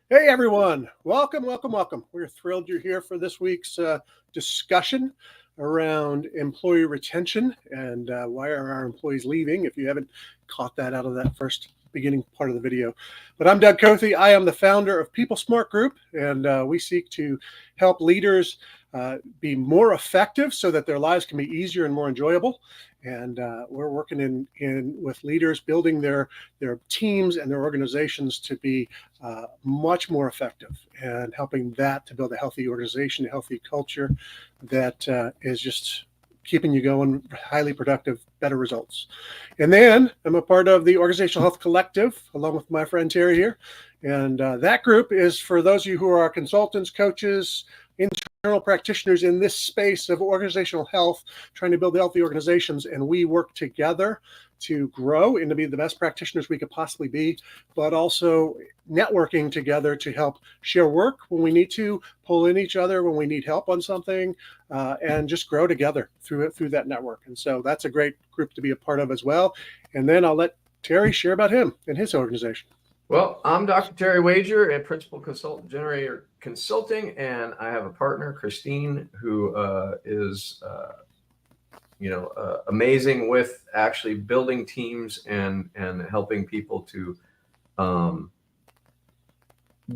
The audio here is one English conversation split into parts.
Hey everyone, welcome, welcome, welcome. We're thrilled you're here for this week's discussion around employee retention and why are our employees leaving, if you haven't caught that out of that first beginning part of the video. But I'm Doug Kothe. I am the founder of People Smart Group, and we seek to help leaders be more effective so that their lives can be easier and more enjoyable. And we're working in with leaders, building their teams and their organizations to be much more effective, and helping that to build a healthy organization, a healthy culture that is just keeping you going, highly productive, better results. And then I'm a part of the Organizational Health Collective, along with my friend Terry here. And that group is for those of you who are consultants, coaches, internal practitioners in this space of organizational health, trying to build healthy organizations. And we work together to grow and to be the best practitioners we could possibly be, but also networking together to help share work when we need to, pull in each other when we need help on something, and just grow together through that network. And so that's a great group to be a part of as well. And then I'll let Terry share about him and his organization. Well, I'm Dr. Terry Wager, a principal consultant, Generator Consulting, and I have a partner, Christine, who is amazing with actually building teams and helping people to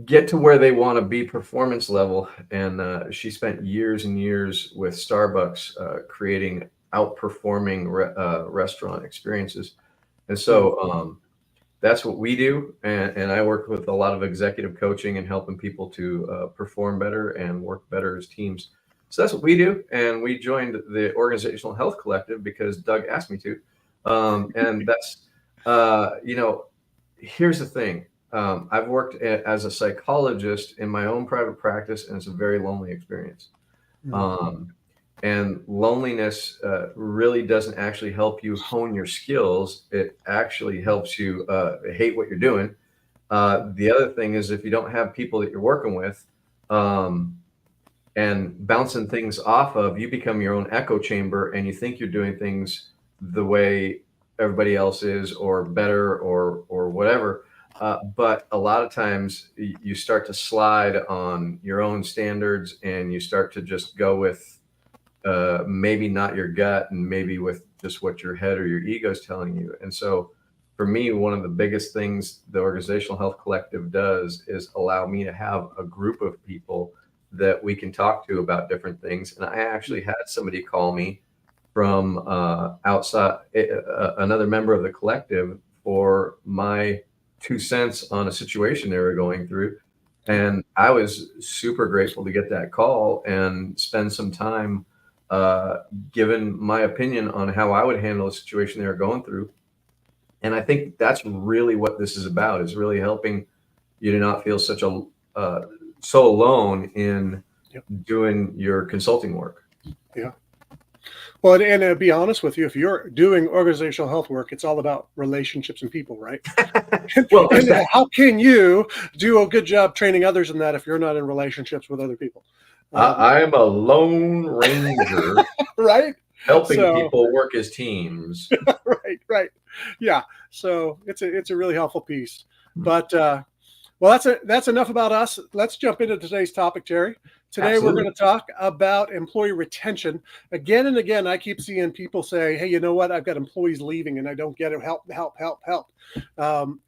get to where they want to be performance level. And she spent years and years with Starbucks creating outperforming restaurant experiences. And so that's what we do. And I work with a lot of executive coaching and helping people to perform better and work better as teams. So that's what we do. And we joined the Organizational Health Collective because Doug asked me to. And that's, here's the thing. I've worked as a psychologist in my own private practice, and it's a very lonely experience. And loneliness really doesn't actually help you hone your skills. It actually helps you hate what you're doing. The other thing is, if you don't have people that you're working with and bouncing things off of, you become your own echo chamber, and you think you're doing things the way everybody else is, or better, or whatever. But a lot of times you start to slide on your own standards, and you start to just go with maybe not your gut, and maybe with just what your head or your ego is telling you. And so for me, one of the biggest things the Organizational Health Collective does is allow me to have a group of people that we can talk to about different things. And I actually had somebody call me from outside, another member of the collective, for my 2 cents on a situation they were going through. And I was super grateful to get that call and spend some time given my opinion on how I would handle a situation they were going through. And I think that's really what this is about, is really helping you to not feel so alone in doing your consulting work. Yeah. Well, and to be honest with you, if you're doing organizational health work, it's all about relationships and people, right? Well, and how can you do a good job training others in that if you're not in relationships with other people? I am a lone ranger, right? Helping people work as teams. Right. Yeah. So it's a really helpful piece. But well, that's enough about us. Let's jump into today's topic, Terry. Today We're going to talk about employee retention. Again and again, I keep seeing people say, "Hey, you know what? I've got employees leaving, and I don't get it. Help!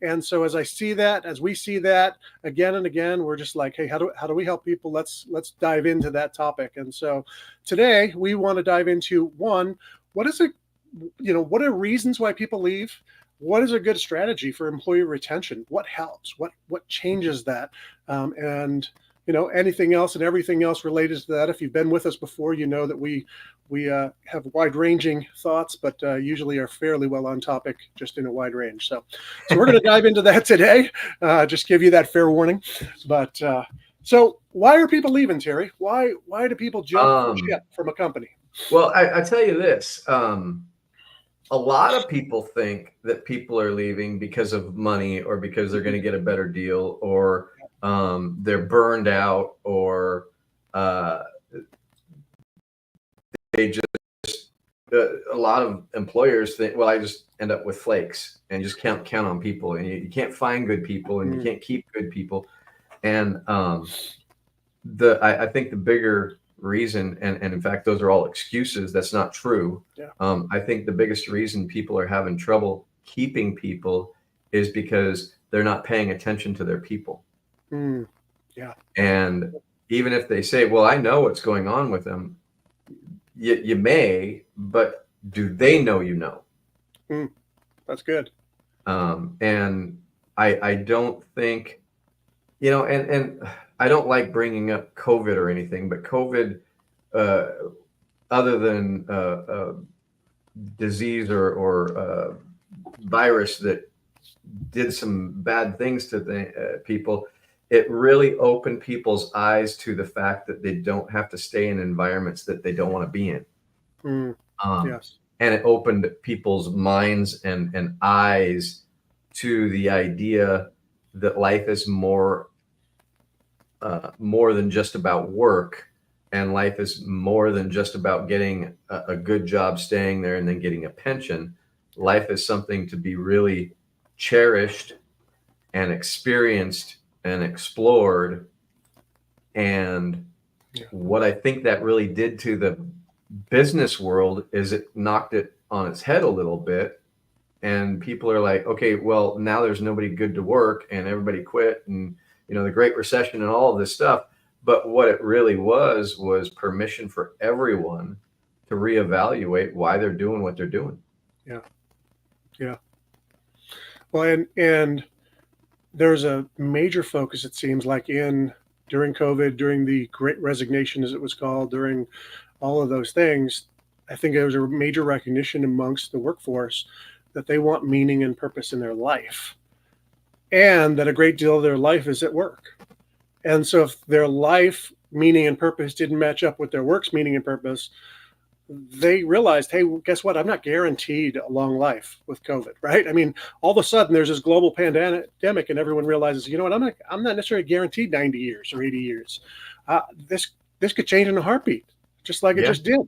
And so as we see that again and again, we're just like, "Hey, how do we help people?" Let's dive into that topic. And so today we want to dive into one. What is it? What are reasons why people leave? What is a good strategy for employee retention? What helps? What changes that? And anything else and everything else related to that. If you've been with us before, you know that we have wide-ranging thoughts, but usually are fairly well on topic, just in a wide range. So we're going to dive into that today. Just give you that fair warning. But so why are people leaving, Terry? Why do people jump ship from a company? Well, I tell you this. A lot of people think that people are leaving because of money, or because they're going to get a better deal, or they're burned out, or they just a lot of employers think, well, I just end up with flakes and just can't count on people, and you can't find good people, and you can't keep good people. And I think the bigger reason, and in fact, those are all excuses. That's not true. Yeah. I think the biggest reason people are having trouble keeping people is because they're not paying attention to their people. Mm. Yeah. And even if they say, well, I know what's going on with them, you may, but do they know you know? Mm. That's good. And I don't think, and I don't like bringing up COVID or anything, but COVID, uh, other than disease or virus that did some bad things to people, it really opened people's eyes to the fact that they don't have to stay in environments that they don't want to be in. Mm. Um, Yes. and it opened people's minds and eyes to the idea that life is more than just about work, and life is more than just about getting a good job, staying there, and then getting a pension. Life is something to be really cherished and experienced and explored. And Yeah. what I think that really did to the business world is it knocked it on its head a little bit. And people are like, okay, well, now there's nobody good to work and everybody quit, and the Great Recession and all of this stuff. But what it really was permission for everyone to reevaluate why they're doing what they're doing. Yeah. Yeah. Well, and there's a major focus, it seems like, during COVID, during the Great Resignation, as it was called, during all of those things. I think there was a major recognition amongst the workforce that they want meaning and purpose in their life, and that a great deal of their life is at work. And so, if their life meaning and purpose didn't match up with their work's meaning and purpose, they realized, hey, guess what? I'm not guaranteed a long life with COVID, right? I mean, all of a sudden there's this global pandemic, and everyone realizes, you know what? I'm not necessarily guaranteed 90 years or 80 years. Uh, this this could change in a heartbeat, just like it Yeah. just did.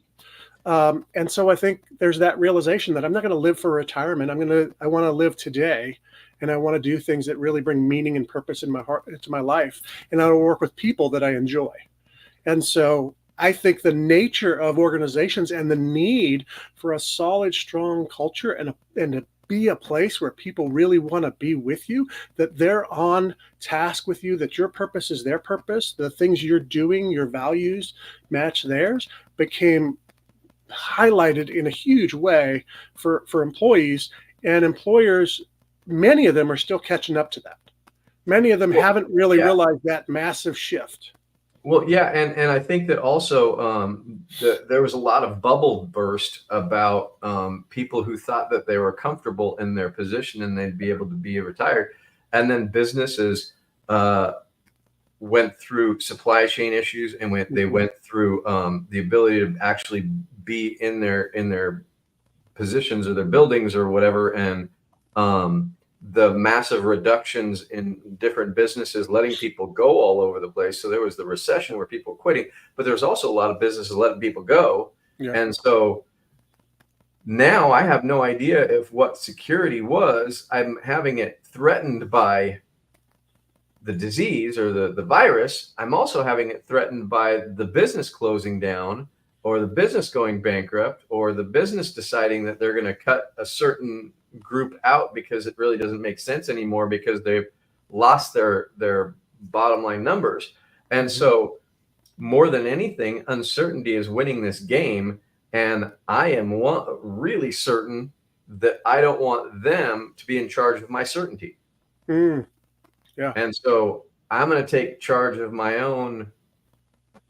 And so I think there's that realization that I'm not going to live for retirement. I want to live today, and I want to do things that really bring meaning and purpose in my heart, into my life, and I want to work with people that I enjoy. And so I think the nature of organizations and the need for a solid, strong culture and to be a place where people really want to be with you, that they're on task with you, that your purpose is their purpose, the things you're doing, your values match theirs, became highlighted in a huge way for employees and employers. Many of them are still catching up to that. Many of them Well, haven't really yeah. realized that massive shift. Well, yeah, and I think that also there was a lot of bubble burst about people who thought that they were comfortable in their position and they'd be able to be retired, and then businesses uh, went through supply chain issues, and they Mhm. went through the ability to actually be in their positions or their buildings or whatever, and um, the massive reductions in different businesses letting people go all over the place. So there was the recession where people were quitting, but there was also a lot of businesses letting people go. Yeah. And so now I have no idea if what security was, I'm having it threatened by the disease or the virus. I'm also having it threatened by the business closing down, or the business going bankrupt, or the business deciding that they're going to cut a certain group out because it really doesn't make sense anymore because they've lost their bottom line numbers. And Mhm. so more than anything, uncertainty is winning this game, and I am really certain that I don't want them to be in charge of my certainty. Mm. Yeah. And so I'm going to take charge of my own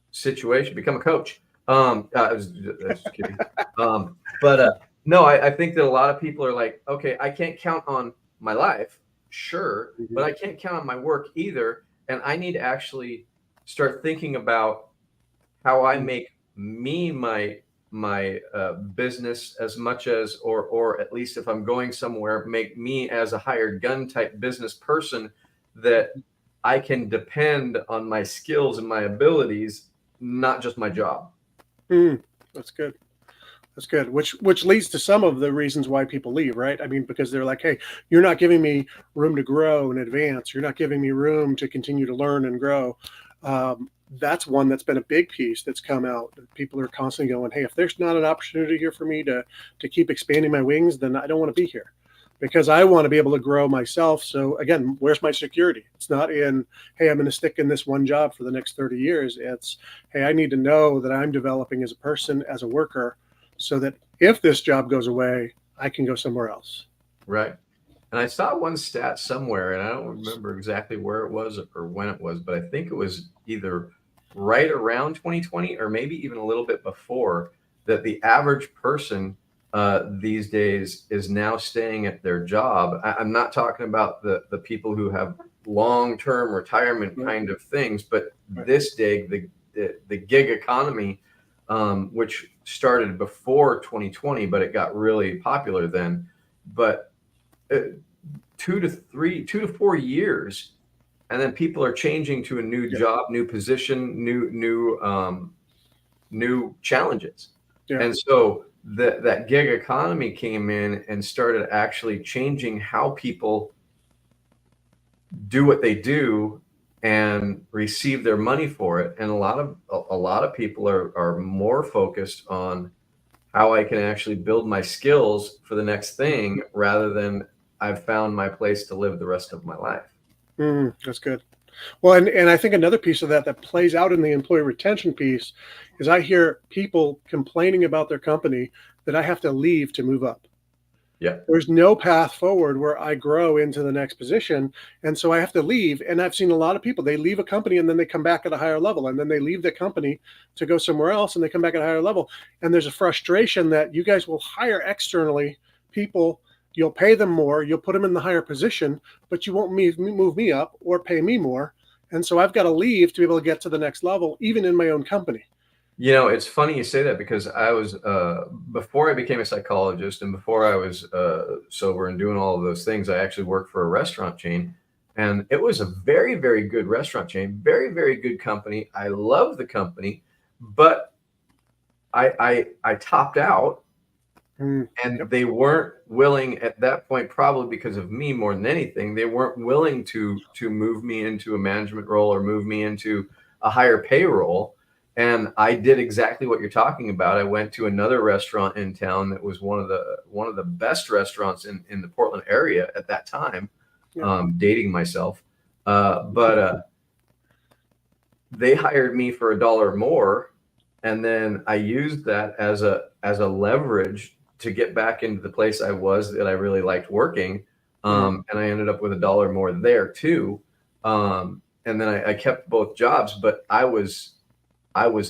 situation, become a coach. I was kidding. But no, I think that a lot of people are like, okay, I can't count on my life, sure, but Mhm. I can't count on my work either. And I need to actually start thinking about how I Mm. make me my business, as much as, or at least if I'm going somewhere, make me as a hired gun type business person, that I can depend on my skills and my abilities, not just my job. Mm. That's good. That's good. Which leads to some of the reasons why people leave, right? I mean, because they're like, hey, you're not giving me room to grow and advance. You're not giving me room to continue to learn and grow. That's one that's been a big piece that's come out. People are constantly going, hey, if there's not an opportunity here for me to keep expanding my wings, then I don't want to be here because I want to be able to grow myself. So again, where's my security? It's not in, hey, I'm going to stick in this one job for the next 30 years. It's, hey, I need to know that I'm developing as a person, as a worker, so that if this job goes away, I can go somewhere else. Right. And I saw one stat somewhere, and I don't remember exactly where it was or when it was, but I think it was either right around 2020 or maybe even a little bit before, that the average person these days is now staying at their job. I'm not talking about the people who have long-term retirement Right. kind of things, but Right. this day, the gig economy, which started before 2020, but it got really popular then. But 2 to 4 years, and then people are changing to a new Yeah. job, new position, new challenges. Yeah. And so that gig economy came in and started actually changing how people do what they do and receive their money for it. And a lot of people are more focused on how I can actually build my skills for the next thing rather than I've found my place to live the rest of my life. That's good. Well, and I think another piece of that plays out in the employee retention piece is I hear people complaining about their company that I have to leave to move up. Yeah. There's no path forward where I grow into the next position. And so I have to leave. And I've seen a lot of people, they leave a company and then they come back at a higher level. And then they leave the company to go somewhere else and they come back at a higher level. And there's a frustration that you guys will hire externally people, you'll pay them more, you'll put them in the higher position, but you won't move me up or pay me more. And so I've got to leave to be able to get to the next level, even in my own company. It's funny you say that because I was before I became a psychologist and before I was sober and doing all of those things, I actually worked for a restaurant chain, and it was a very, very good restaurant chain, very, very good company. I love the company, but I topped out, and Yep. they weren't willing at that point, probably because of me more than anything. They weren't willing to move me into a management role or move me into a higher payroll. And I did exactly what you're talking about. I went to another restaurant in town that was one of the best restaurants in the Portland area at that time. Yep. Dating myself, but they hired me for $1 more, and then I used that as a leverage to get back into the place I was that I really liked working. And I ended up with $1 more there too. And then I kept both jobs, but I was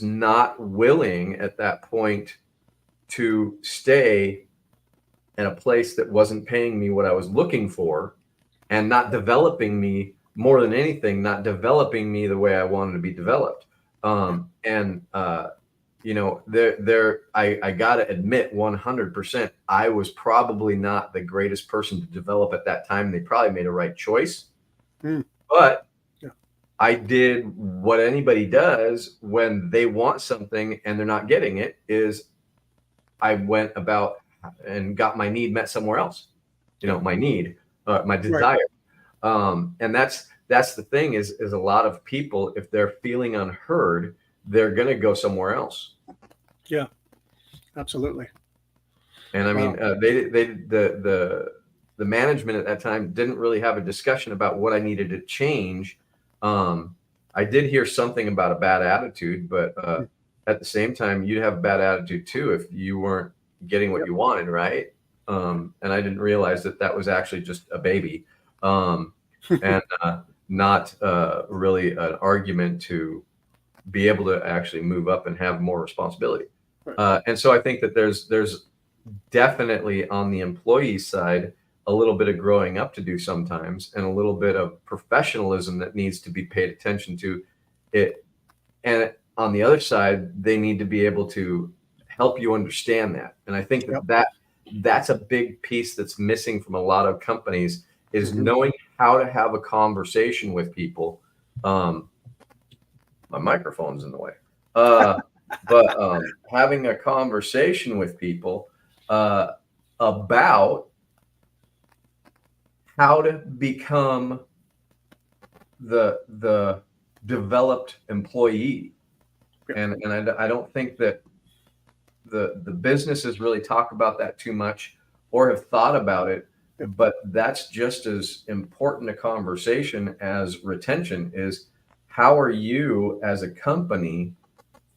not willing at that point to stay in a place that wasn't paying me what I was looking for and not developing me, more than anything, not developing me the way I wanted to be developed. And I gotta admit, 100%, I was probably not the greatest person to develop at that time. They probably made a right choice, Mm. but Yeah. I did what anybody does when they want something and they're not getting it, is I went about and got my need met somewhere else. Yeah. My need, my Right. desire. And that's the thing, is a lot of people, if they're feeling unheard, they're going to go somewhere else. Yeah. Absolutely. And I mean, Wow. the management at that time didn't really have a discussion about what I needed to change. I did hear something about a bad attitude, but at the same time, you'd have a bad attitude too if you weren't getting what Yep. you wanted, right? And I didn't realize that was actually just a baby, and not really an argument to be able to actually move up and have more responsibility. Right. And so I think that there's definitely, on the employee side, a little bit of growing up to do sometimes, and a little bit of professionalism that needs to be paid attention to it. And on the other side, they need to be able to help you understand that. And I think Yep. that's a big piece that's missing from a lot of companies, is Mhm. knowing how to have a conversation with people. My microphone's in the way. but having a conversation with people about how to become the developed employee. Yep. And I don't think that the businesses really talk about that too much or have thought about it, Yep. but that's just as important a conversation as retention is. How are you as a company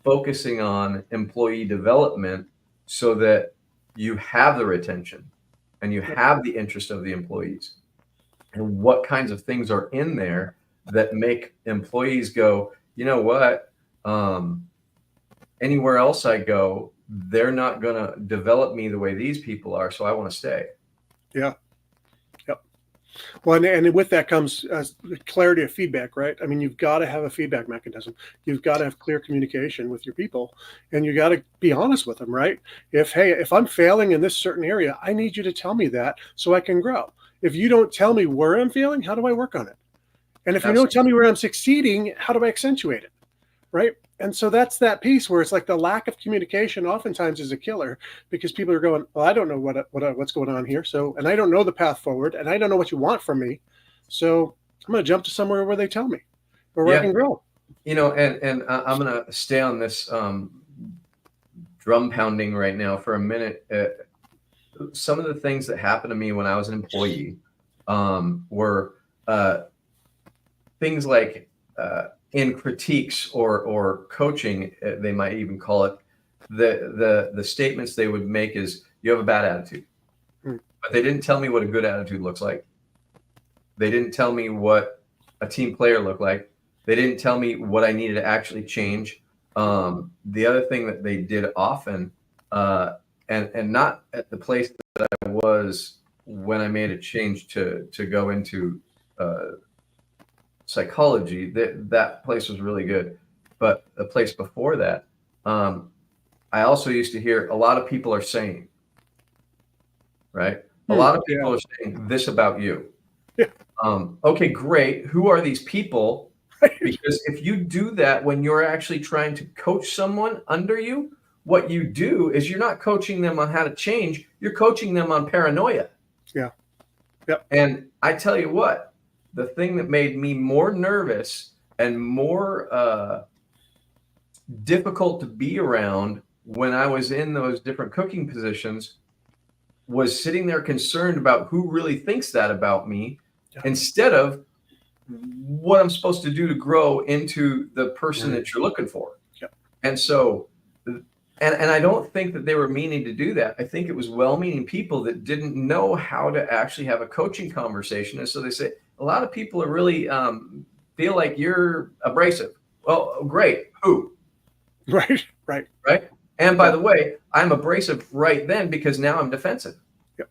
focusing on employee development so that you have the retention and you Yep. have the interest of the employees? And what kinds of things are in there that make employees go, you know what? Anywhere else I go, they're not going to develop me the way these people are, so I want to stay. Yeah. Yep. Well, and with that comes clarity of feedback, right? I mean, you've got to have a feedback mechanism. You've got to have clear communication with your people, and you got to be honest with them, right? If I'm failing in this certain area, I need you to tell me that so I can grow. If you don't tell me where I'm failing, how do I work on it? And if you don't tell me where I'm succeeding, how do I accentuate it? Right. And so that's that piece where it's like the lack of communication oftentimes is a killer because people are going, well, I don't know what's going on here. So, and I don't know the path forward and I don't know what you want from me. So I'm going to jump to somewhere where they tell me or where I can grow. And I'm going to stay on this drum pounding right now for a minute. Some of the things that happened to me when I was an employee were things like in critiques or coaching, they might even call it, the statements they would make is, you have a bad attitude. But they didn't tell me what a good attitude looks like. They didn't tell me what a team player looked like. They didn't tell me what I needed to actually change. The other thing that they did often, and not at the place that I was when I made a change to go into psychology, that place was really good. But the place before that, I also used to hear a lot of people are saying, right? A lot of people are saying this about you. Yeah. Okay, great. Who are these people? Because if you do that when you're actually trying to coach someone under you, what you do is you're not coaching them on how to change, you're coaching them on paranoia. Yeah. Yep. And I tell you what, the thing that made me more nervous and more difficult to be around when I was in those different cooking positions was sitting there concerned about who really thinks that about me, instead of what I'm supposed to do to grow into the person that you're looking for. Yep. And so, and I don't think that they were meaning to do that. I think it was well-meaning people that didn't know how to actually have a coaching conversation. And so they say, a lot of people are really feel like you're abrasive. Well, great. Who? Right. And by the way, I'm abrasive right then because now I'm defensive. Yep.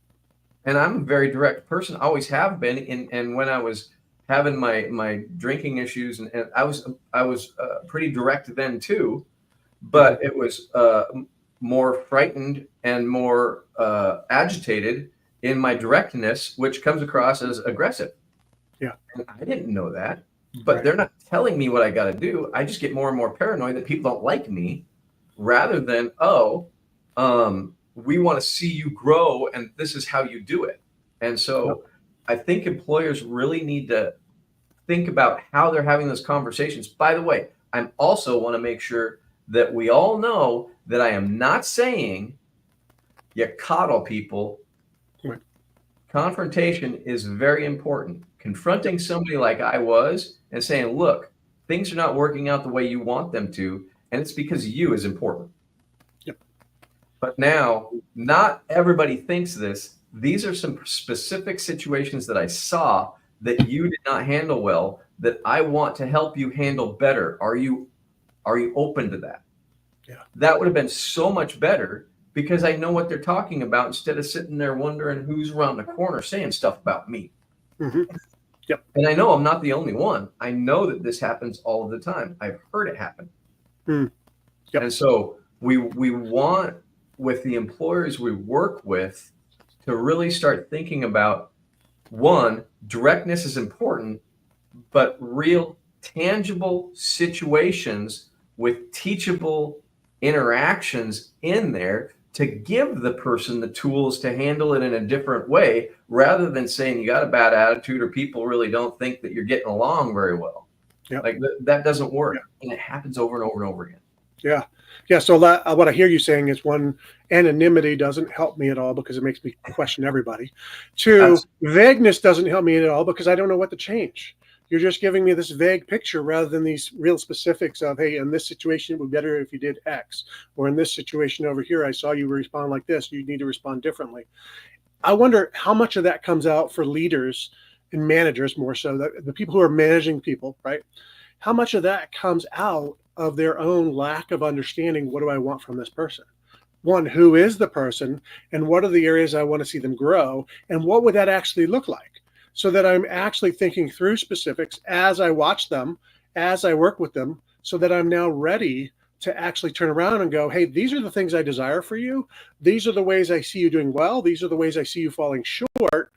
And I'm a very direct person, always have been. And when I was having my drinking issues, and I was pretty direct then too, but it was more frightened and more agitated in my directness, which comes across as aggressive. Yeah. And I didn't know that, but they're not telling me what I got to do. I just get more and more paranoid that people don't like me, rather than, we want to see you grow and this is how you do it. And so I think employers really need to think about how they're having those conversations. By the way, I also want to make sure that we all know that I am not saying you coddle people. Right. Confrontation is very important. Confronting somebody like I was and saying, look, things are not working out the way you want them to, and it's because you is important. Yep. But now, not everybody thinks this. These are some specific situations that I saw that you did not handle well, that I want to help you handle better. Are you open to that? Yeah. That would have been so much better because I know what they're talking about instead of sitting there wondering who's around the corner saying stuff about me. Mm-hmm. Yep. And I know I'm not the only one. I know that this happens all of the time. I've heard it happen. Yep. And so we want, with the employers we work with, to really start thinking about, one, directness is important, but real tangible situations with teachable interactions in there to give the person the tools to handle it in a different way, rather than saying you got a bad attitude or people really don't think that you're getting along very well. Yep. Like that doesn't Yeah. work, and it happens over and over and over again. Yeah. Yeah. So what I hear you saying is, one, anonymity doesn't help me at all because it makes me question everybody. Two, That's vagueness doesn't help me at all because I don't know what to change. You're just giving me this vague picture rather than these real specifics of, hey, in this situation, it would be better if you did X, or in this situation over here, I saw you respond like this. You need to respond differently. I wonder how much of that comes out for leaders and managers, more so the people who are managing people, right? How much of that comes out of their own lack of understanding? What do I want from this person? One, who is the person, and what are the areas I want to see them grow, and what would that actually look like? So that I'm actually thinking through specifics as I watch them, as I work with them, so that I'm now ready to actually turn around and go, hey, these are the things I desire for you. These are the ways I see you doing well. These are the ways I see you falling short.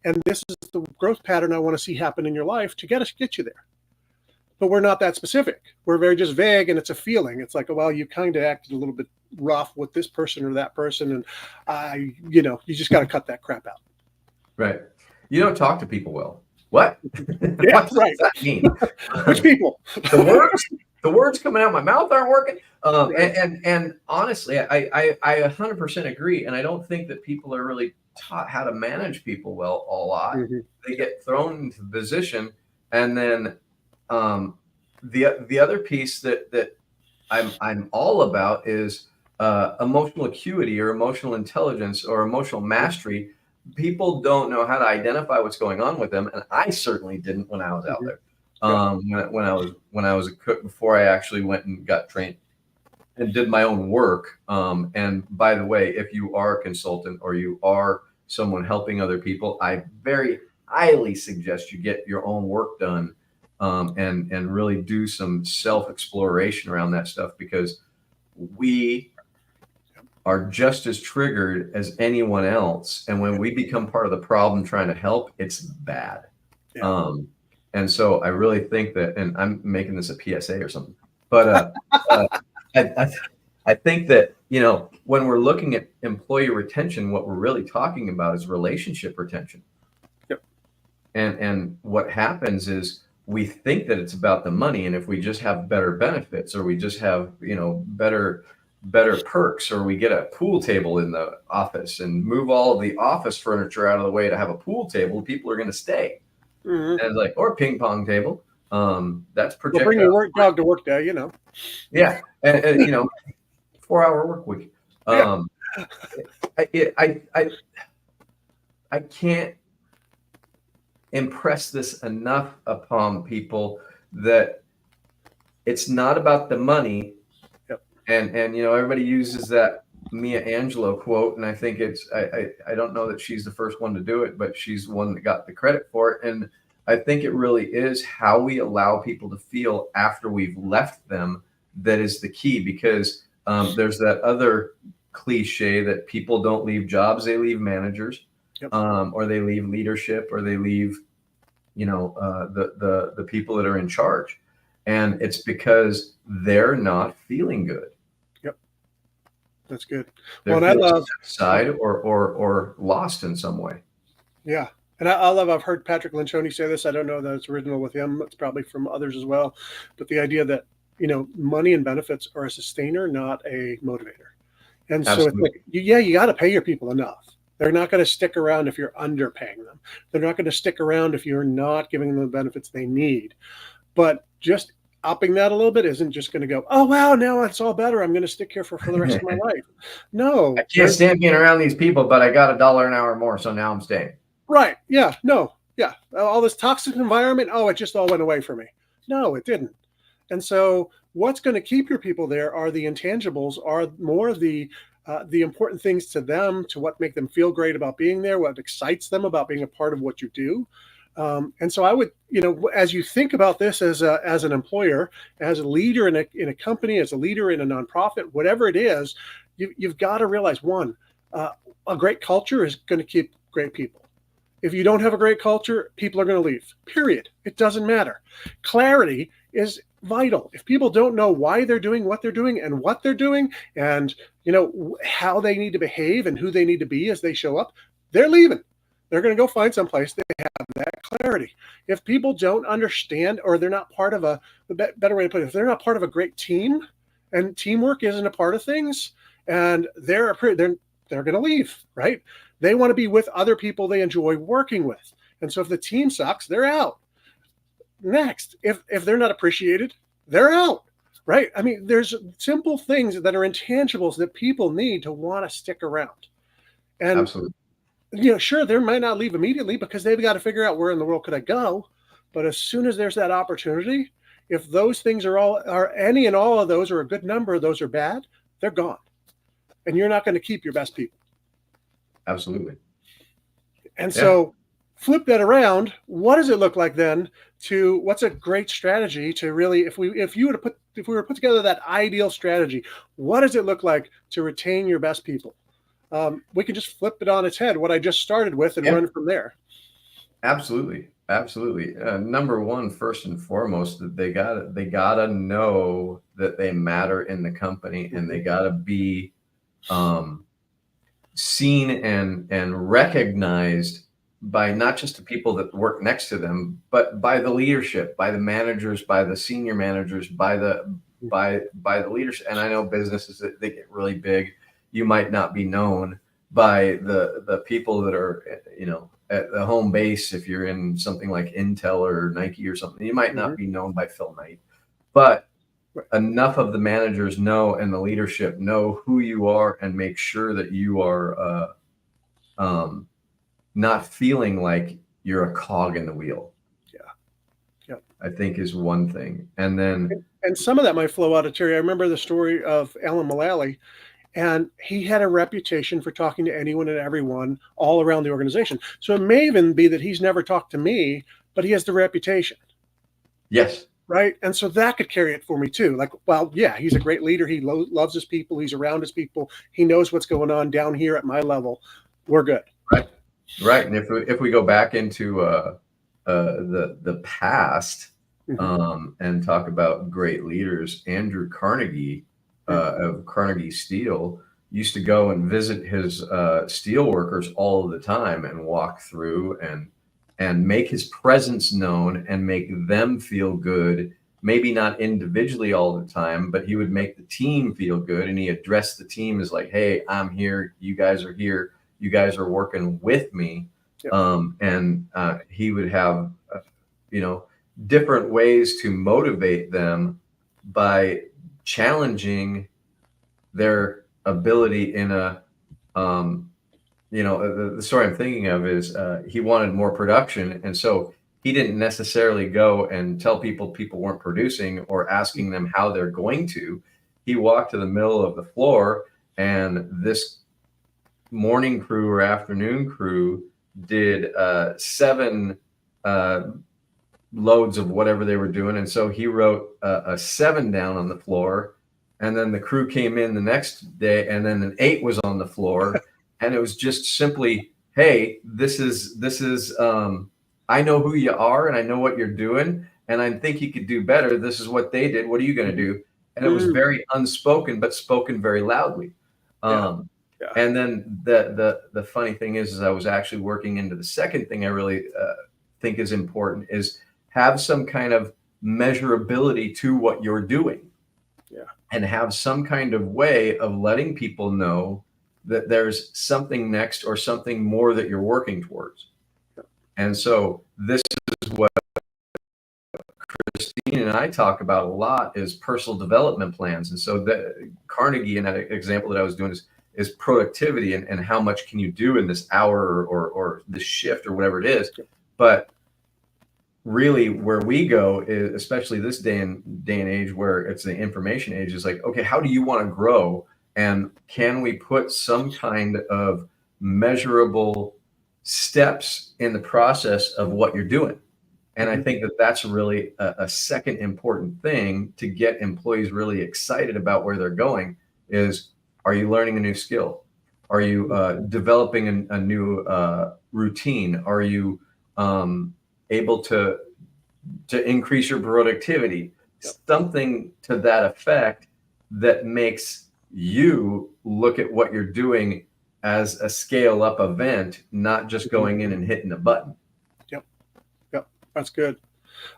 And this is the growth pattern I want to see happen in your life to get you there. But we're not that specific. We're very just vague, and it's a feeling. It's like, oh, well, you kind of acted a little bit rough with this person or that person, and you just got to cut that crap out. right. You don't talk to people well. What? Yeah, What does right. that mean? Which people? the words coming out of my mouth aren't working. Right. And honestly, I 100% agree. And I don't think that people are really taught how to manage people well a lot. Mhm. They get thrown into the position, and then the other piece that I'm all about is emotional acuity or emotional intelligence or emotional mastery. People don't know how to identify what's going on with them, and I certainly didn't when I was out Mhm. there. Yeah. When I was a cook before I actually went and got trained and did my own work. And by the way, if you are a consultant or you are someone helping other people, I very highly suggest you get your own work done, and really do some self exploration around that stuff, because we are just as triggered as anyone else. And when we become part of the problem trying to help, it's bad. Yeah. And so I really think that, and I'm making this a PSA or something, but I think that, when we're looking at employee retention, what we're really talking about is relationship retention. Yep. And what happens is we think that it's about the money, and if we just have better benefits, or we just have better perks, or we get a pool table in the office and move all of the office furniture out of the way to have a pool table, people are going to stay. Mhm. And it's like, or a ping pong table. That's Well, bring projectile. your work dog to work day. Yeah, and 4-hour work week. Yeah. I can't impress this enough upon people that it's not about the money. Yep. And everybody uses that Maya Angelou quote, and I think I don't know that she's the first one to do it, but she's the one that got the credit for it. And I think it really is how we allow people to feel after we've left them that is the key, because there's that other cliche that people don't leave jobs, they leave managers. Yep. Or they leave leadership, or they leave the people that are in charge, and it's because they're not feeling good. Yep. That's good. They're Well, and I feeling love, side or lost in some way. yeah. And I love, I've heard Patrick Lencioni say this. I don't know that it's original with him. It's probably from others as well. But the idea that, money and benefits are a sustainer, not a motivator. And so it's Absolutely. like, you got to pay your people enough. They're not going to stick around if you're underpaying them. They're not going to stick around if you're not giving them the benefits they need. But just upping that a little bit isn't just going to go, oh, wow, now it's all better. I'm going to stick here for the rest of my life. No. I can't stand being around these people, but I got $1 an hour more, so now I'm staying. Right. Yeah. No. Yeah. All this toxic environment. Oh, it just all went away for me. No, it didn't. And so what's going to keep your people there are the intangibles, are more the important things to them, to what make them feel great about being there, what excites them about being a part of what you do. And so I would, as you think about this as an employer, as a leader in a company, as a leader in a nonprofit, whatever it is, you've got to realize, one, a great culture is going to keep great people. If you don't have a great culture, people are going to leave, period. It doesn't matter. Clarity is vital. If people don't know why they're doing what they're doing and what they're doing, and how they need to behave and who they need to be as they show up, they're leaving. They're going to go find someplace they have that clarity. If people don't understand, or they're not part of the better way to put it, if they're not part of a great team, and teamwork isn't a part of things, and they're going to leave, right? They want to be with other people they enjoy working with. And so if the team sucks, they're out. Next, if they're not appreciated, they're out, right? I mean, there's simple things that are intangibles that people need to want to stick around. And Absolutely. Sure, they might not leave immediately because they've got to figure out where in the world could I go. But as soon as there's that opportunity, if those things are any and all of those, or a good number of those are bad, they're gone. And you're not going to keep your best people. Absolutely. And so flip that around. What does it look like then what's a great strategy to really, if we were to put together that ideal strategy, what does it look like to retain your best people? We can just flip it on its head, what I just started with, and run from there. Absolutely. Absolutely. Number one, first and foremost, that they gotta know that they matter in the company, and they gotta be seen and recognized by not just the people that work next to them, but by the leadership, by the managers, by the senior managers, by the leadership. And I know businesses that they get really big, you might not be known by the people that are, at the home base. If you're in something like Intel or Nike or something, you might not be known by Phil Knight, but enough of the managers know, and the leadership know who you are, and make sure that you are not feeling like you're a cog in the wheel. Yeah. I think is one thing. And then and some of that might flow out of Terry. I remember the story of Alan Mullally, and he had a reputation for talking to anyone and everyone all around the organization. So it may even be that he's never talked to me, but he has the reputation. Yes. Right. And so that could carry it for me too. Like, well, yeah, he's a great leader. He loves his people. He's around his people. He knows what's going on down here at my level. We're good. Right. And if we go back into the past, and talk about great leaders, Andrew Carnegie of Carnegie Steel used to go and visit his steel workers all of the time, and walk through and make his presence known and make them feel good. Maybe not individually all the time, but he would make the team feel good. And he addressed the team as like, hey, I'm here. You guys are here. You guys are working with me. And he would have, different ways to motivate them by challenging their ability in a, the story I'm thinking of is he wanted more production. And so he didn't necessarily go and tell people weren't producing or asking them how they're going to. He walked to the middle of the floor, and this morning crew or afternoon crew did 7 loads of whatever they were doing. And so he wrote a 7 down on the floor, and then the crew came in the next day, and then an 8 was on the floor. And it was just simply, hey, this is I know who you are, and I know what you're doing, and I think you could do better. This is what they did. What are you going to do? And it was very unspoken, but spoken very loudly. And then the funny thing is I was actually working into the second thing I really think is important, is have some kind of measurability to what you're doing. And have some kind of way of letting people know that there's something next or something more that you're working towards. And so this is what Christine and I talk about a lot, is personal development plans. And so the Carnegie, in that example that I was doing, is productivity, and how much can you do in this hour or this shift or whatever it is. But really where we go is, especially this day and age where it's the information age, is like, okay, how do you want to grow? And can we put some kind of measurable steps in the process of what you're doing? And I think that that's really a second important thing to get employees really excited about where they're going is, are you learning a new skill? Are you developing a new routine? Are you able to increase your productivity? Yep. something to that effect that makes you look at what you're doing as a scale up event, not just going in and hitting a button. Yep. Yep. That's good.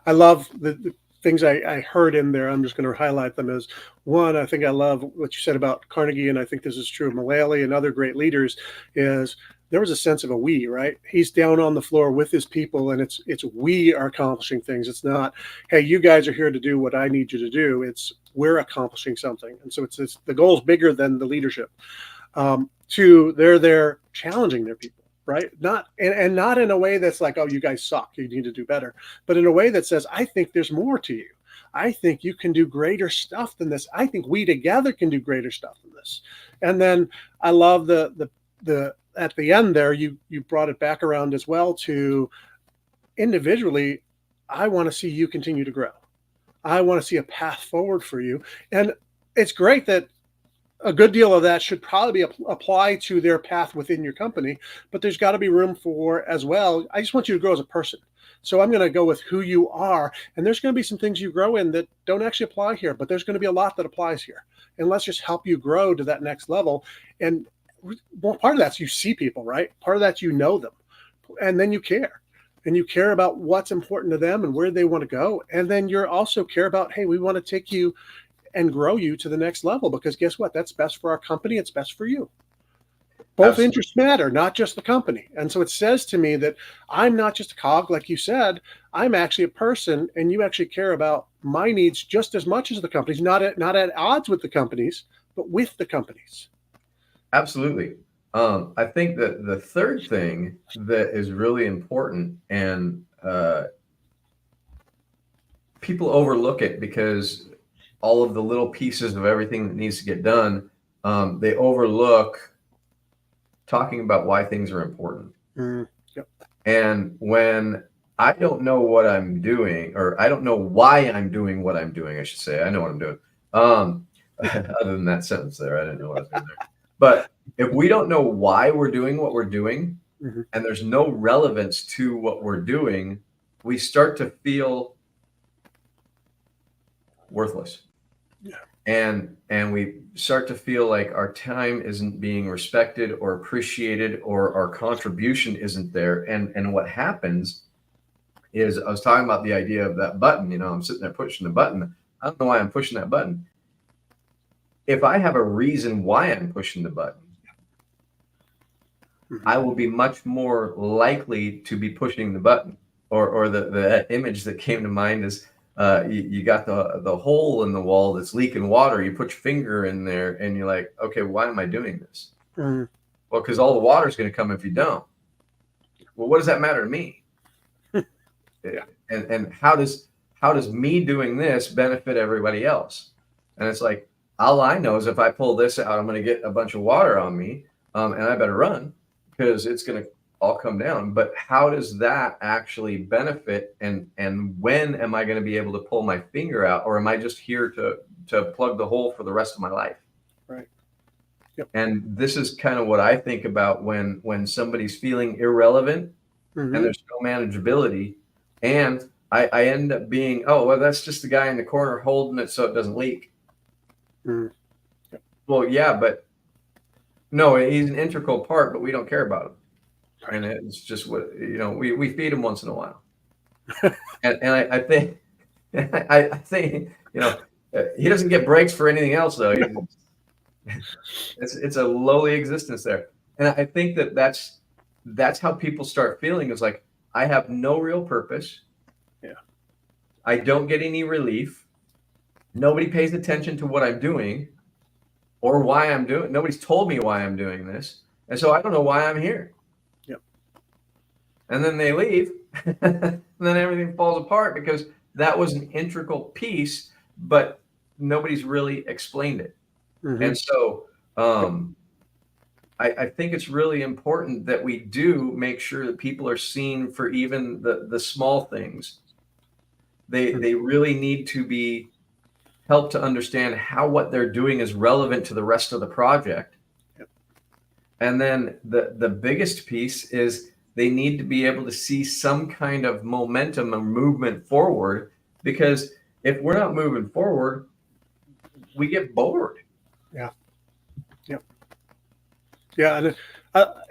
I love the things I heard in there. I'm just going to highlight them as one. I think I love what you said about Carnegie, and I think this is true of Mullally and other great leaders. Is there was a sense of a we, right? He's down on the floor with his people, and it's we are accomplishing things. It's not, hey, you guys are here to do what I need you to do. It's we're accomplishing something, and so it's the goal's bigger than the leadership. Two, they're there challenging their people, right? Not and not in a way that's like, oh, you guys suck, you need to do better, but in a way that says, I think there's more to you. I think you can do greater stuff than this. I think we together can do greater stuff than this. And then I love the at the end there, you brought it back around as well to individually, I want to see you continue to grow. I want to see a path forward for you. And it's great that a good deal of that should probably apply to their path within your company, but there's got to be room for as well. I just want you to grow as a person. So I'm going to go with who you are. And there's going to be some things you grow in that don't actually apply here, but there's going to be a lot that applies here. And let's just help you grow to that next level. And well, part of that's you see people, right? Part of that's you know them. And then you care. And you care about what's important to them and where they want to go. And then you're also care about, hey, we want to take you and grow you to the next level, because guess what? That's best for our company. It's best for you. Both Absolutely. interests matter, not just the company. And so it says to me that I'm not just a cog, like you said, I'm actually a person, and you actually care about my needs just as much as the companies, not at odds with the companies, but with the companies. Absolutely. I think that the third thing that is really important, and people overlook it because all of the little pieces of everything that needs to get done, they overlook talking about why things are important. Yep. And when I don't know what I'm doing, or I don't know why I'm doing what I'm doing, I should say, I know what I'm doing. Other than that sentence there, I didn't know what I was doing there. But if we don't know why we're doing what we're doing, and there's no relevance to what we're doing, we start to feel worthless. Yeah. And we start to feel like our time isn't being respected or appreciated, or our contribution isn't there. And what happens is, I was talking about the idea of that button. I'm sitting there pushing the button. I don't know why I'm pushing that button. If I have a reason why I'm pushing the button, I will be much more likely to be pushing the button. Or the image that came to mind is, you got the hole in the wall that's leaking water. You put your finger in there and you're like, okay, why am I doing this? Well, because all the water's going to come if you don't. Well, what does that matter to me? Yeah. And how does me doing this benefit everybody else? And it's like, all I know is if I pull this out, I'm going to get a bunch of water on me, and I better run because it's going to all come down. But how does that actually benefit? And when am I going to be able to pull my finger out, or am I just here to plug the hole for the rest of my life? Right. Yep. And this is kind of what I think about when somebody's feeling irrelevant, and there's no manageability, and I end up being, oh, well, that's just the guy in the corner holding it so it doesn't leak. Yep. Well, yeah, but no, he's an integral part, but we don't care about him. Right. And it's just what, we feed him once in a while. and I think, I think, he doesn't get breaks for anything else, though. No. It's a lowly existence there. And I think that's how people start feeling, is like, I have no real purpose. Yeah. I don't get any relief. Nobody pays attention to what I'm doing or why I'm doing. Nobody's told me why I'm doing this. And so I don't know why I'm here. Yep. And then they leave, and then everything falls apart because that was an integral piece, but nobody's really explained it. And so I think it's really important that we do make sure that people are seen for even the small things. They really need to be helped to understand how what they're doing is relevant to the rest of the project. Yep. And then the biggest piece is they need to be able to see some kind of momentum and movement forward, because if we're not moving forward, we get bored. Yeah. Yep. Yeah. And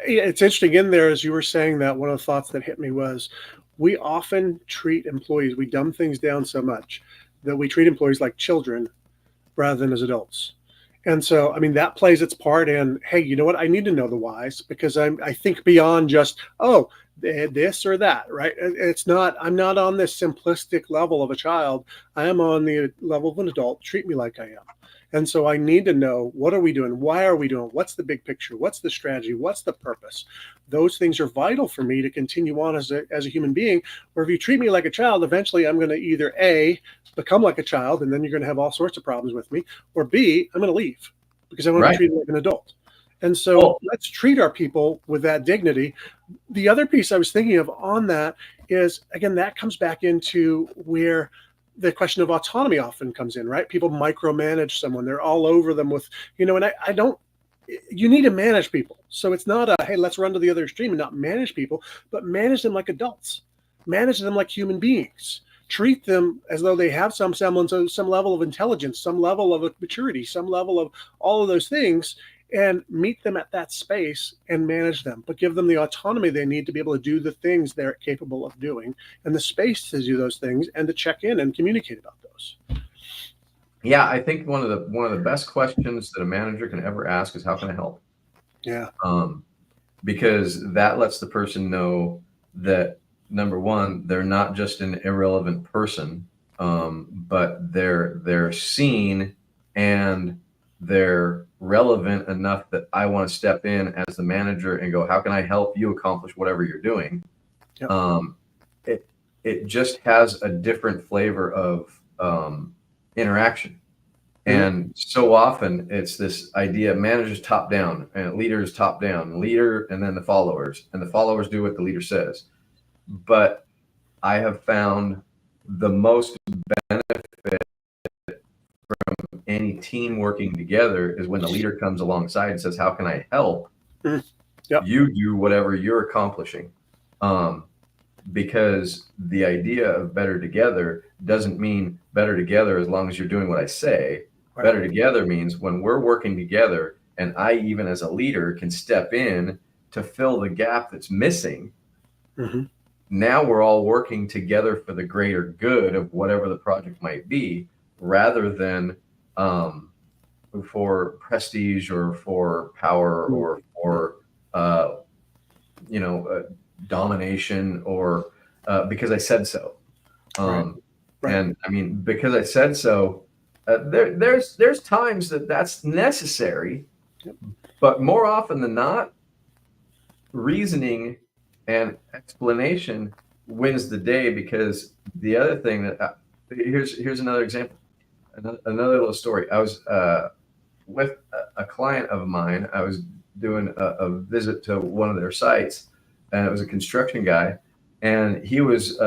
it's interesting in there, as you were saying that, one of the thoughts that hit me was we often treat employees, we dumb things down so much that we treat employees like children rather than as adults. And so, I mean, that plays its part in, hey, you know what? I need to know the whys because I think beyond just, oh, this or that, right? It's not, I'm not on this simplistic level of a child. I am on the level of an adult. Treat me like I am. And so I need to know, what are we doing? Why are we doing? What's the big picture? What's the strategy? What's the purpose? Those things are vital for me to continue on as a human being. Or if you treat me like a child, eventually I'm going to either A, become like a child, and then you're going to have all sorts of problems with me, or B, I'm going to leave because I want to be Right. treated like an adult. And so Well, let's treat our people with that dignity. The other piece I was thinking of on that is, again, that comes back into where the question of autonomy often comes in, right? People micromanage someone. They're all over them with, and I don't, you need to manage people. So it's not a, hey, let's run to the other extreme and not manage people, but manage them like adults, manage them like human beings. Treat them as though they have some semblance of some level of intelligence, some level of maturity, some level of all of those things, and meet them at that space and manage them, but give them the autonomy they need to be able to do the things they're capable of doing and the space to do those things and to check in and communicate about those. yeah, I think one of the best questions that a manager can ever ask is, how can I help? Yeah. Because that lets the person know that, number one, they're not just an irrelevant person, but they're seen and they're relevant enough that I want to step in as the manager and go, how can I help you accomplish whatever you're doing? Yep. It just has a different flavor of interaction. And so often it's this idea, managers top down and leaders top down, leader and then the followers do what the leader says. But I have found the most benefit from any team working together is when the leader comes alongside and says, how can I help Yep. you do whatever you're accomplishing? Because the idea of better together doesn't mean better together as long as you're doing what I say. Right. Better together means when we're working together and I, even as a leader, can step in to fill the gap that's missing. Mm-hmm. Now we're all working together for the greater good of whatever the project might be, rather than for prestige or for power or for domination or because I said so. Right. And I mean, because I said so, there's times that's necessary, but more often than not, reasoning and explanation wins the day. Because the other thing that here's another example, another little story. I was with a client of mine. I was doing a visit to one of their sites, and it was a construction guy, and he was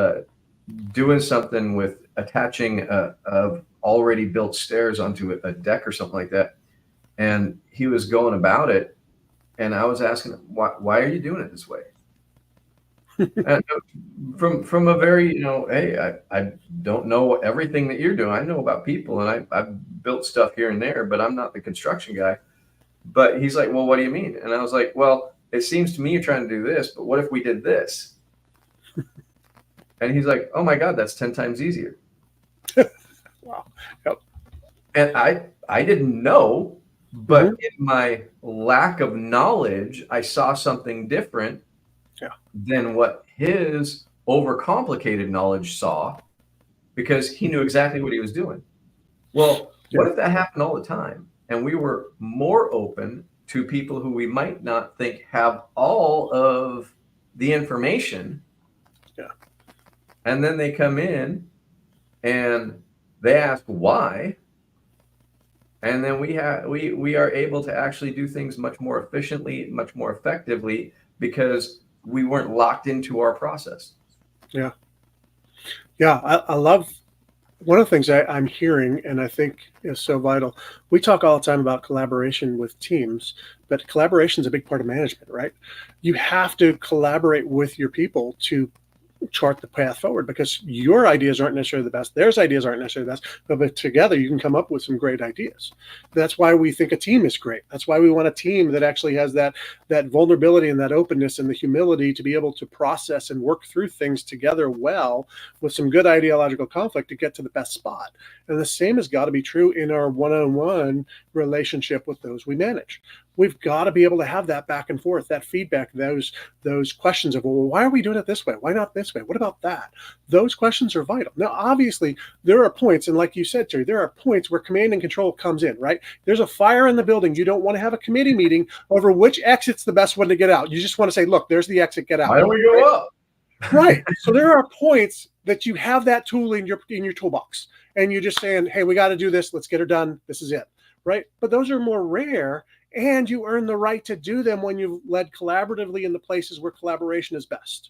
doing something with attaching of already built stairs onto a deck or something like that. And he was going about it, and I was asking him, why are you doing it this way? And from a very, hey, I don't know everything that you're doing. I know about people, and I've built stuff here and there, but I'm not the construction guy. But he's like, well, what do you mean? And I was like, well, it seems to me you're trying to do this, but what if we did this? And he's like, oh my God, that's 10 times easier. Wow. Yep. And I didn't know, but in my lack of knowledge, I saw something different than what his overcomplicated knowledge saw, because he knew exactly what he was doing. Well, what if that happened all the time and we were more open to people who we might not think have all of the information? And then they come in and they ask why, and then we are able to actually do things much more efficiently, much more effectively, because we weren't locked into our process. Yeah. I love one of the things I'm hearing, and I think is so vital. We talk all the time about collaboration with teams, but collaboration is a big part of management, right? You have to collaborate with your people to chart the path forward, because your ideas aren't necessarily the best, theirs ideas aren't necessarily the best, but together you can come up with some great ideas. That's why we think a team is great. That's why we want a team that actually has that vulnerability and that openness and the humility to be able to process and work through things together well, with some good ideological conflict, to get to the best spot. And the same has got to be true in our one-on-one relationship with those we manage. We've got to be able to have that back and forth, that feedback, those questions of, well, why are we doing it this way? Why not this way? What about that? Those questions are vital. Now, obviously, there are points, and like you said, Terry, there are points where command and control comes in, right? There's a fire in the building. You don't want to have a committee meeting over which exit's the best one to get out. You just want to say, look, there's the exit, get out. Why don't we go right? up? Right. So there are points that you have that tool in your toolbox, and you're just saying, hey, we got to do this. Let's get her done. This is it. Right. But those are more rare, and you earn the right to do them when you've led collaboratively in the places where collaboration is best.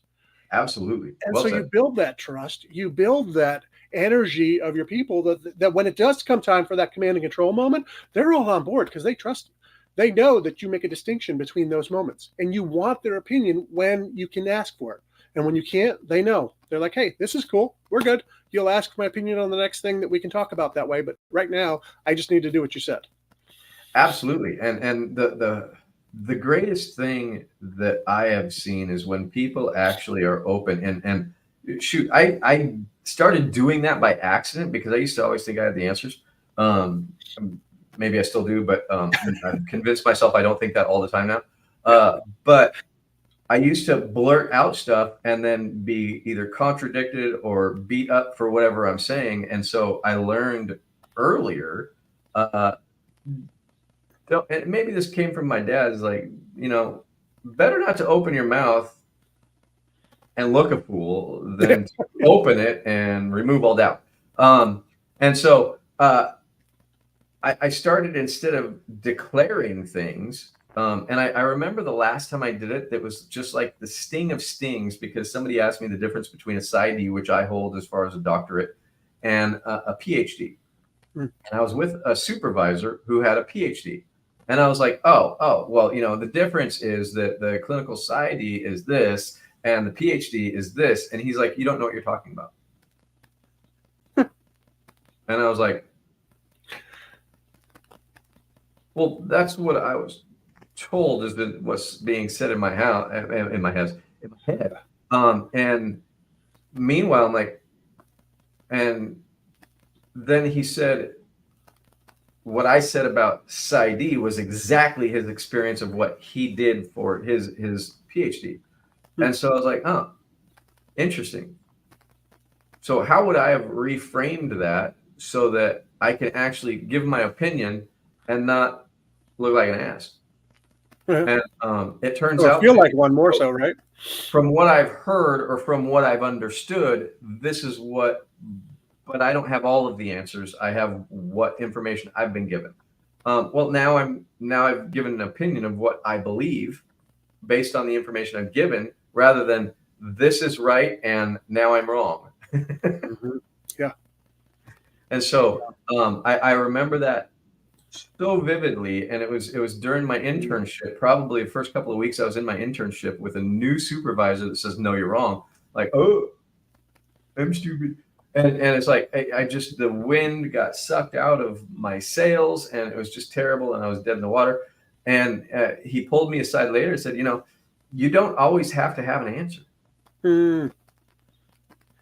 Absolutely. And Well so said. you build that trust, you build that energy of your people, that when it does come time for that command and control moment, they're all on board because they trust you. They know that you make a distinction between those moments, and you want their opinion when you can ask for it. And when you can't, they know. They're like, hey, this is cool. We're good. You'll ask my opinion on the next thing that we can talk about that way. But right now, I just need to do what you said. Absolutely. And the greatest thing that I have seen is when people actually are open, and shoot, I started doing that by accident because I used to always think I had the answers. Maybe I still do, but I've convinced myself I don't think that all the time now. But I used to blurt out stuff and then be either contradicted or beat up for whatever I'm saying. And so I learned earlier, and maybe this came from my dad, is like, better not to open your mouth and look a fool than to open it and remove all doubt. And so I started, instead of declaring things, and I remember the last time I did it, that was just like the sting of stings, because somebody asked me the difference between a PsyD, which I hold as far as a doctorate, and a PhD. And I was with a supervisor who had a PhD. And I was like, oh, well, the difference is that the clinical PsyD is this and the PhD is this. And he's like, you don't know what you're talking about. And I was like, well, that's what I was told, is that what's being said in my house, in my head. And meanwhile, I'm like, and then he said, what I said about PsyD was exactly his experience of what he did for his PhD. And so I was like, oh, interesting. So how would I have reframed that so that I can actually give my opinion and not look like an ass? And it turns out, feel like one more so, right? From what I've heard or from what I've understood, this is what, but I don't have all of the answers. I have what information I've been given. Well, now I've given an opinion of what I believe based on the information I've given, rather than this is right and now I'm wrong. Yeah. And so I remember that so vividly, and it was during my internship. Probably the first couple of weeks I was in my internship with a new supervisor that says, no, you're wrong. Like, oh, I'm stupid. And it's like, I just, the wind got sucked out of my sails, and it was just terrible, and I was dead in the water. And he pulled me aside later and said, you don't always have to have an answer.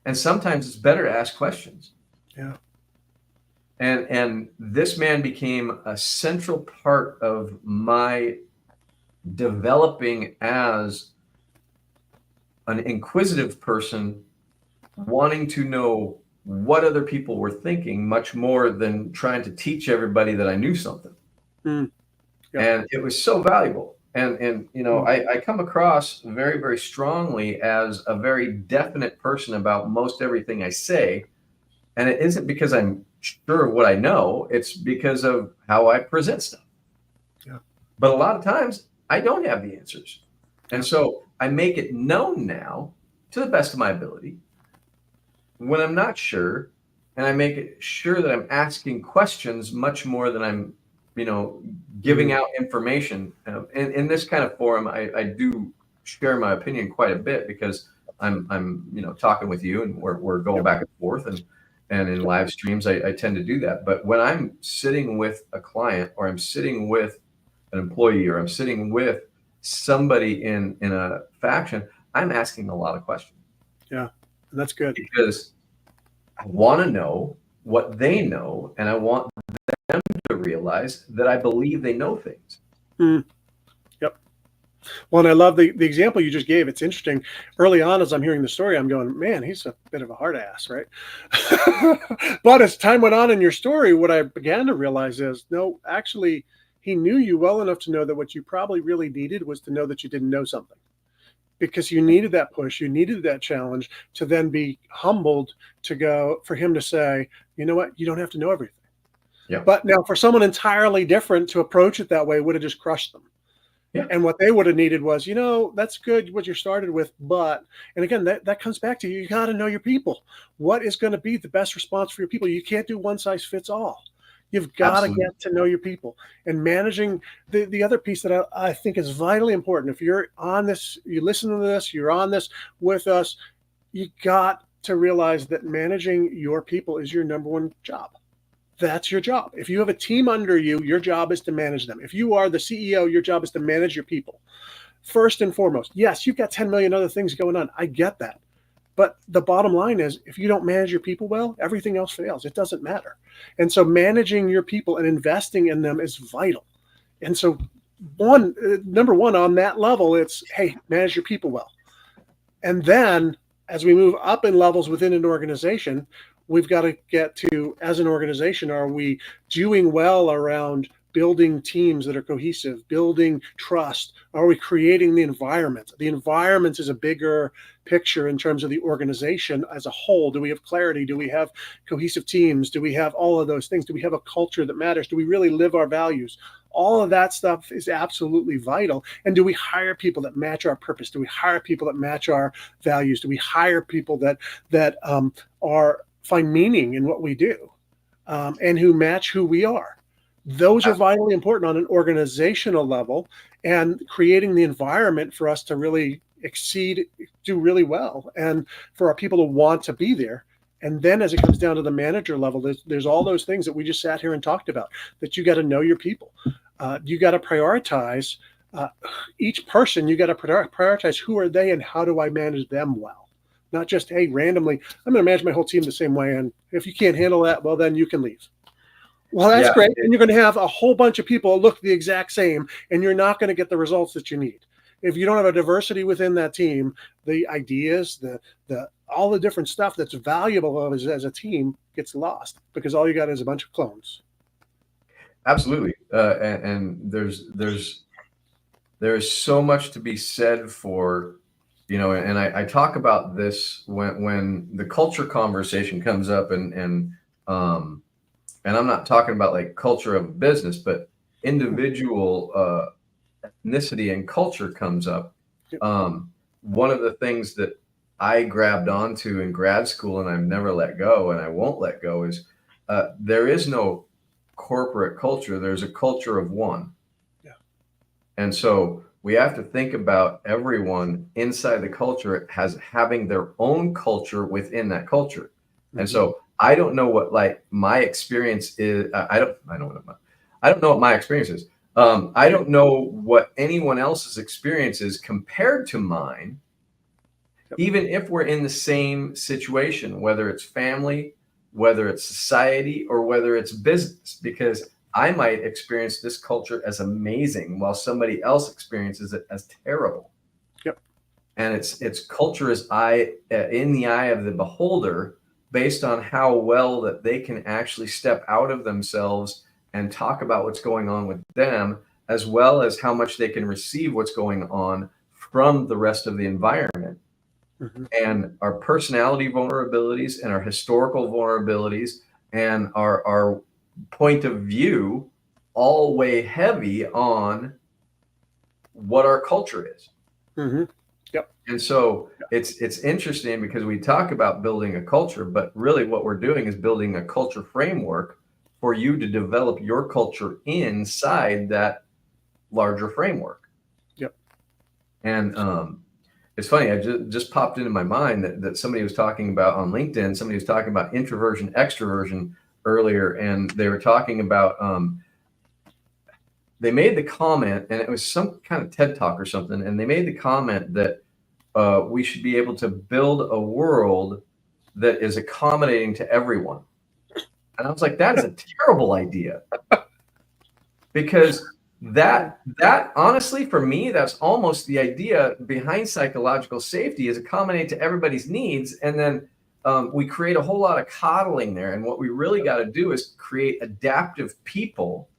And sometimes it's better to ask questions. Yeah. And this man became a central part of my developing as an inquisitive person, wanting to know what other people were thinking, much more than trying to teach everybody that I knew something. Yeah. And it was so valuable. And I come across very, very strongly as a very definite person about most everything I say. And it isn't because I'm sure of what I know, it's because of how I present stuff. Yeah. But a lot of times I don't have the answers. And so I make it known now, to the best of my ability, when I'm not sure, and I make it sure that I'm asking questions much more than I'm, giving out information. In this kind of forum, I do share my opinion quite a bit, because I'm talking with you, and we're going Yep. back and forth, and in live streams, I tend to do that. But when I'm sitting with a client, or I'm sitting with an employee, or I'm sitting with somebody in a faction, I'm asking a lot of questions Yeah. And that's good. because I want to know what they know, and I want them to realize that I believe they know things. Mm. Yep. Well, and I love the example you just gave. It's interesting. Early on, as I'm hearing the story, I'm going, man, he's a bit of a hard ass, right? But as time went on in your story, what I began to realize is, no, actually, he knew you well enough to know that what you probably really needed was to know that you didn't know something, because you needed that push, you needed that challenge to then be humbled to go, for him to say, you know what, you don't have to know everything. Yeah. But now for someone entirely different to approach it that way would have just crushed them. Yeah. And what they would have needed was, that's good what you started with, but, and again, that comes back to you got to know your people. What is going to be the best response for your people? You can't do one size fits all. You've got to Absolutely. get to know your people, and managing the other piece that I think is vitally important. If you're on this, you listen to this, you're on this with us, you got to realize that managing your people is your number one job. That's your job. If you have a team under you, your job is to manage them. If you are the CEO, your job is to manage your people. First and foremost, yes, you've got 10 million other things going on. I get that. But the bottom line is, if you don't manage your people well, everything else fails. It doesn't matter. And so managing your people and investing in them is vital. And so number one on that level, it's, hey, manage your people well. And then as we move up in levels within an organization, we've got to get to, as an organization, are we doing well around building teams that are cohesive, building trust? Are we creating the environment? The environment is a bigger picture in terms of the organization as a whole. Do we have clarity? Do we have cohesive teams? Do we have all of those things? Do we have a culture that matters? Do we really live our values? All of that stuff is absolutely vital. And do we hire people that match our purpose? Do we hire people that match our values? Do we hire people that are find meaning in what we do, and who match who we are? Those are vitally important on an organizational level, and creating the environment for us to really exceed, do really well, and for our people to want to be there. And then as it comes down to the manager level, there's all those things that we just sat here and talked about, that you got to know your people. You got to prioritize each person. You got to prioritize who are they and how do I manage them well? Not just, hey, randomly, I'm going to manage my whole team the same way. And if you can't handle that, well, then you can leave. Well, that's great. And you're going to have a whole bunch of people that look the exact same, and you're not going to get the results that you need. If you don't have a diversity within that team, the ideas, the all the different stuff that's valuable as a team gets lost, because all you got is a bunch of clones. Absolutely. And there's so much to be said for, and I talk about this when the culture conversation comes up, and I'm not talking about like culture of business, but individual ethnicity and culture comes up. One of the things that I grabbed onto in grad school, and I've never let go, and I won't let go, is there is no corporate culture. There's a culture of one. Yeah. And so we have to think about everyone inside the culture as having their own culture within that culture. Mm-hmm. And so I don't know what like my experience is. I don't know what my experience is. I don't know what anyone else's experience is compared to mine. Yep. Even if we're in the same situation, whether it's family, whether it's society, or whether it's business, because I might experience this culture as amazing while somebody else experiences it as terrible. Yep. And it's culture is in the eye of the beholder, based on how well that they can actually step out of themselves and talk about what's going on with them, as well as how much they can receive what's going on from the rest of the environment. Mm-hmm. And our personality vulnerabilities and our historical vulnerabilities and our point of view all weigh heavy on what our culture is. Mm-hmm. Yep. And so it's interesting, because we talk about building a culture, but really what we're doing is building a culture framework for you to develop your culture inside that larger framework. Yep. And It's funny. I just popped into my mind that somebody was talking about on LinkedIn. Somebody was talking about introversion, extroversion earlier, and they were talking about. They made the comment, and it was some kind of TED talk or something, and they made the comment that we should be able to build a world that is accommodating to everyone. And I was like, that is a terrible idea, because that honestly, for me, that's almost the idea behind psychological safety, is accommodate to everybody's needs. And then we create a whole lot of coddling there. And what we really got to do is create adaptive people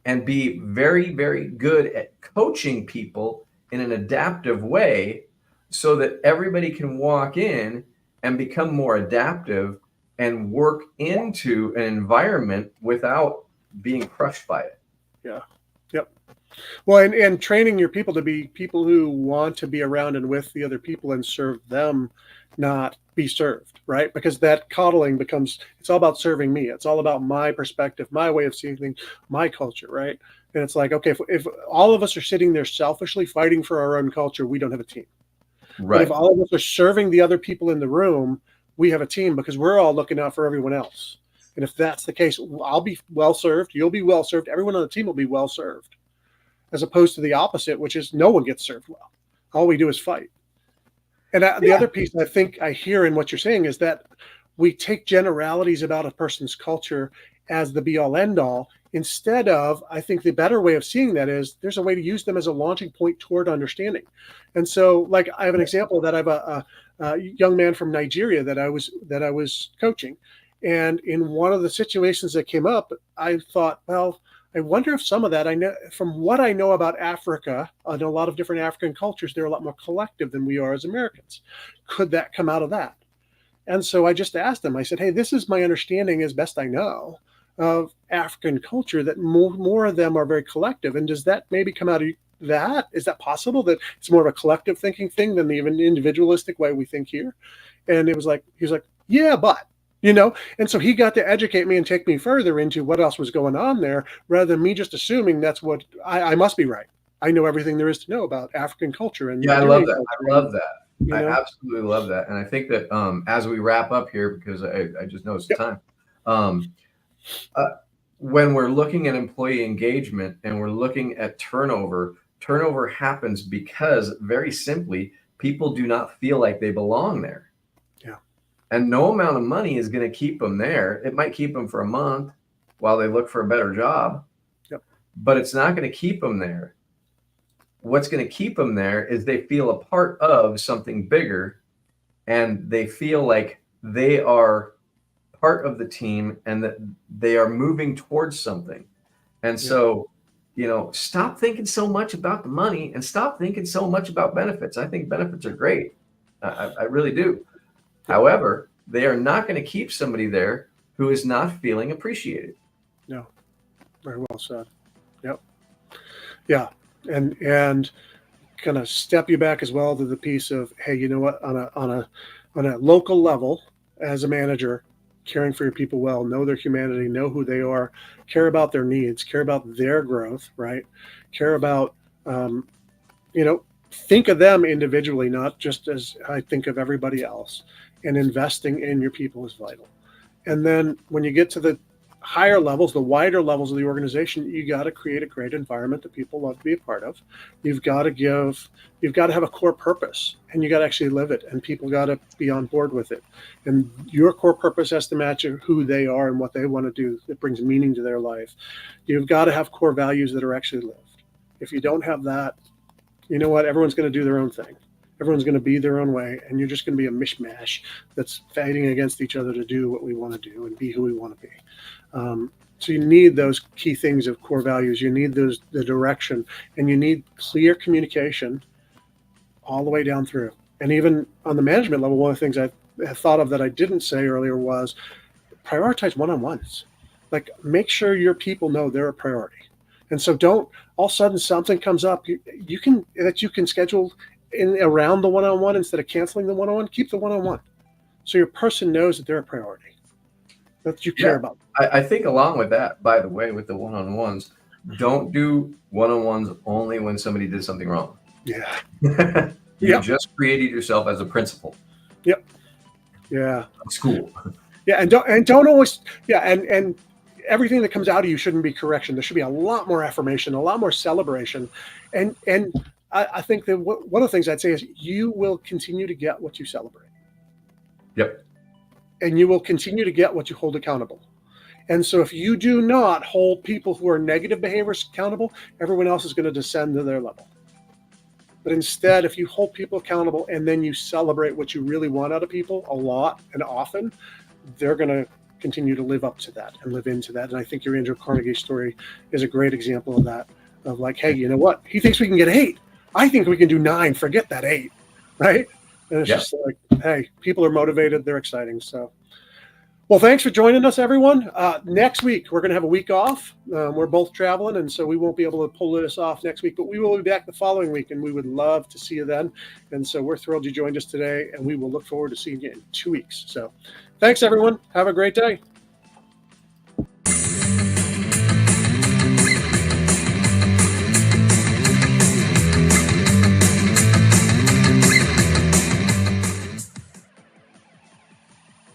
and be very, very good at coaching people in an adaptive way, so that everybody can walk in and become more adaptive and work into an environment without being crushed by it. Yeah. Yep. Well, and training your people to be people who want to be around and with the other people and serve them, not be served, right? Because that coddling becomes, it's all about serving me. It's all about my perspective, my way of seeing things, my culture, right? And it's like, okay, if all of us are sitting there selfishly fighting for our own culture, we don't have a team. But if all of us are serving the other people in the room, we have a team, because we're all looking out for everyone else. And if that's the case, I'll be well served, you'll be well served, everyone on the team will be well served, as opposed to the opposite, which is no one gets served well. All we do is fight. And the other piece I think I hear in what you're saying is that we take generalities about a person's culture as the be all end all, instead of, I think the better way of seeing that is there's a way to use them as a launching point toward understanding. And so, like, I have an example that I have a young man from Nigeria that I was coaching. And in one of the situations that came up, I thought, well, I wonder if some of that, I know from what I know about Africa and a lot of different African cultures, they're a lot more collective than we are as Americans. Could that come out of that? And so I just asked him, I said, hey, this is my understanding as best I know of African culture, that more of them are very collective. And does that maybe come out of that? Is that possible, that it's more of a collective thinking thing than the even individualistic way we think here? And he was like, yeah, but, and so he got to educate me and take me further into what else was going on there, rather than me just assuming that's what I must be right. I know everything there is to know about African culture. And yeah, I love that. I love that. You know? I absolutely love that. And I think that as we wrap up here, because I just noticed the time, when we're looking at employee engagement and we're looking at turnover happens because, very simply, people do not feel like they belong there. Yeah. And no amount of money is going to keep them there. It might keep them for a month while they look for a better job, but it's not going to keep them there. What's going to keep them there is they feel a part of something bigger, and they feel like they are part of the team and that they are moving towards something. And so, stop thinking so much about the money and stop thinking so much about benefits. I think benefits are great. I really do. However, they are not going to keep somebody there who is not feeling appreciated. No. Very well said. Yep. Yeah. And kind of step you back as well to the piece of, hey, you know what, on a local level, as a manager, caring for your people well, know their humanity, know who they are, care about their needs, care about their growth, right? Care about, think of them individually, not just as I think of everybody else, and investing in your people is vital. And then when you get to the higher levels, the wider levels of the organization, you got to create a great environment that people love to be a part of. You've got to have a core purpose, and you got to actually live it, and people got to be on board with it. And your core purpose has to match who they are and what they want to do that brings meaning to their life. You've got to have core values that are actually lived. If you don't have that, you know what? Everyone's going to do their own thing. Everyone's going to be their own way, and you're just going to be a mishmash that's fighting against each other to do what we want to do and be who we want to be. So you need those key things of core values. You need the direction, and you need clear communication all the way down through. And even on the management level, one of the things I thought of that I didn't say earlier was prioritize one-on-ones. Like, make sure your people know they're a priority. And so don't all of a sudden something comes up you can schedule in around the one-on-one instead of canceling the one-on-one. Keep the one-on-one, so your person knows that they're a priority, that you care about. I think along with that, by the way, with the one-on-ones, don't do one-on-ones only when somebody did something wrong. Yeah. You Yep. just created yourself as a principal Yep. Yeah. of school. Yeah. And don't always. Yeah. And everything that comes out of you shouldn't be correction. There should be a lot more affirmation, a lot more celebration, and I think that one of the things I'd say is you will continue to get what you celebrate, Yep. and you will continue to get what you hold accountable. And so if you do not hold people who are negative behaviors accountable, everyone else is going to descend to their level. But instead, if you hold people accountable and then you celebrate what you really want out of people a lot and often, they're going to continue to live up to that and live into that. And I think your Andrew Carnegie story is a great example of that. Of like, hey, you know what? He thinks we can get 8. I think we can do 9. Forget that 8, right? And it's Yep. just like, hey, people are motivated. They're exciting. So, well, thanks for joining us, everyone. Next week, we're going to have a week off. We're both traveling, and so we won't be able to pull this off next week, but we will be back the following week, and we would love to see you then. And so we're thrilled you joined us today, and we will look forward to seeing you in 2 weeks. So thanks, everyone. Have a great day.